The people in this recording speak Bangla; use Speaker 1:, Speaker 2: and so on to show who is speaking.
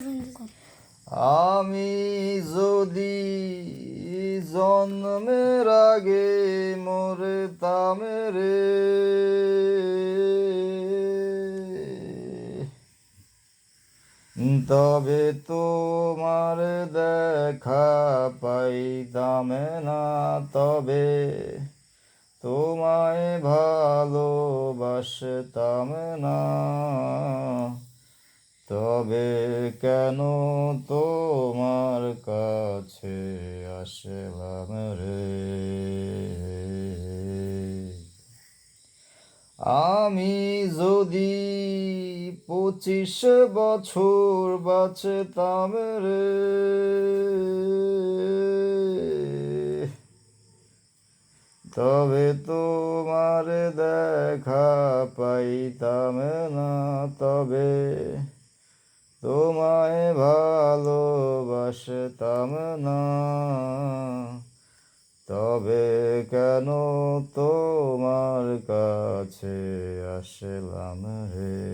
Speaker 1: আমি যদি জন্মের আগে মরতাম রে, তবে তোমার দেখা পাইতাম না, তবে তোমায় ভালোবাসতাম না, তবে কেন তোমার কাছে আসলাম রে। আমি যদি 25 বছর বাঁচতাম রে, তবে তোমার দেখা পাইতাম না, তবে তোমায় ভালোবাসতাম না, তবে কেন তোমার কাছে আসলাম রে।